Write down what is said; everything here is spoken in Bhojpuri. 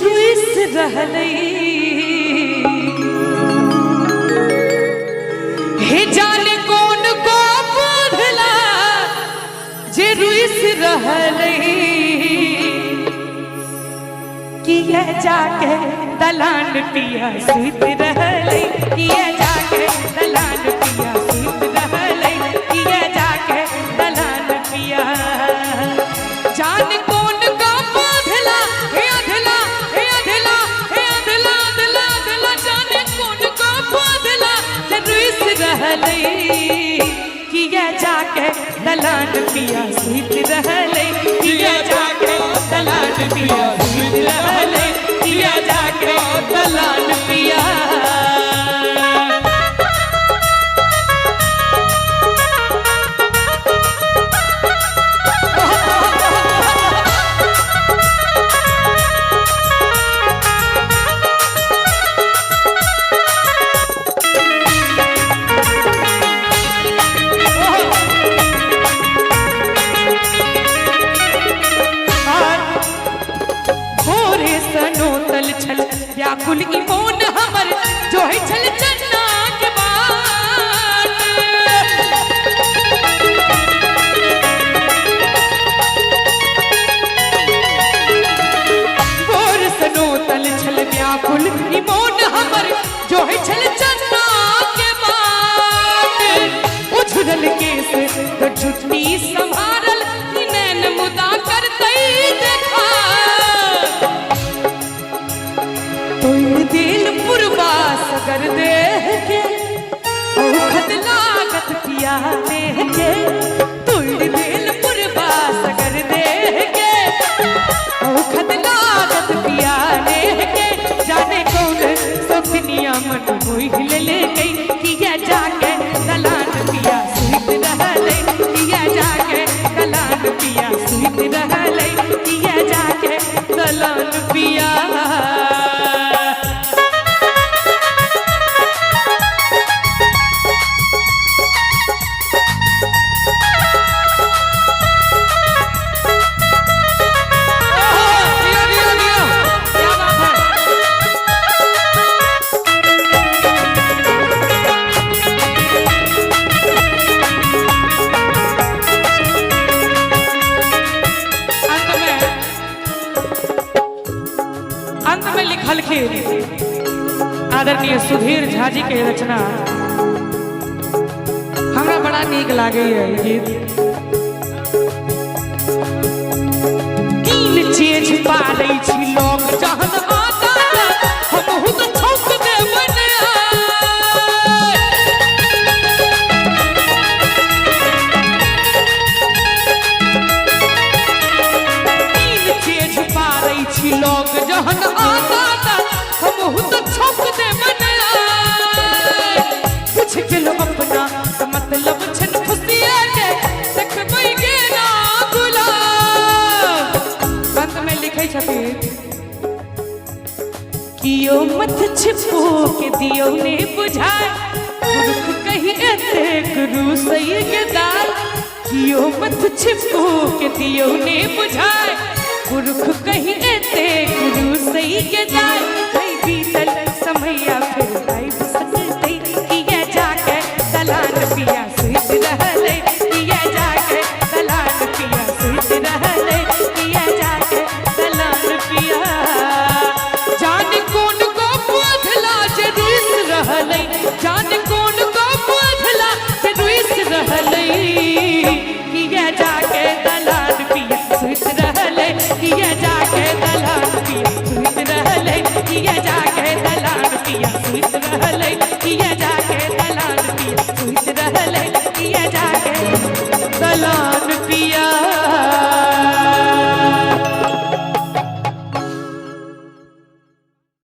रुइस रहलै हे जाने कौन को बुझला जे रुइस रहलै किए जाके दलान पिया सुत रहलै किए जाके दलान पिया सुत रहलै किए जाके दलान पिया जान कौन का बाधला हे अधला हे अधला हे अधला अधला अधला जाने कौन का बाधला जे रुइस रहलै किए जाके दलान पिया सुत रहलै किए जाके दलान पिया सुत रहलै किए जाके दलान पिया व्याकुल ई मोन हमर जो है छल चन्ना के बाट भोर सनो तल छल व्याकुल ई मोन हमर जो है छल चन्ना के बाट उछरल केस तो छुट्टी संभारल नैन मुदा करतई देखा दिल पुरवा सगर देह के खत लागत पिया देह के तुल दिल पुरवा सगर देह के खत लागत पिया देह के जाने कौन सपनिया मन मोहि ले गई किया जाके दलान पिया सुत रहलै किया जाके दलान पिया सुत रहलै किया जाके दलान पिया आदरणीय सुधीर झा जी के रचना हमरा बड़ा नीक लागे है गीत तीन चीज पालै छी लोग जहन आता हम हुत छौक देवन तीन चीज पालै छी लोग जहन आता हम हुत छौक देवन कुछ किलो अपना तो मतलब छन खुशिया के देखबै के ना गुलाब अंत में लिखै छथिन कियो मत छिपो के दियो ने बुझाए पुरख कहि एते गुरु सही के दाल कियो मत छिपो के दियो ने बुझाए पुरख कहि एते गुरु सही के दाल कई बीतल समैया फिर आई सकतै किया जाके दलान पिया सुत रहलै किया जाके दलान पिया सुत रहलै किया जाके दलान पिया जान कौन को बुझला जे रुइस रहलै जान कौन को बुझला जे रुइस रहलै किया जाके दलान पिया सुत रहलै किया जाके दलान पिया सुत रहलै किया जाके दलान पिया सुत रहलै किया जा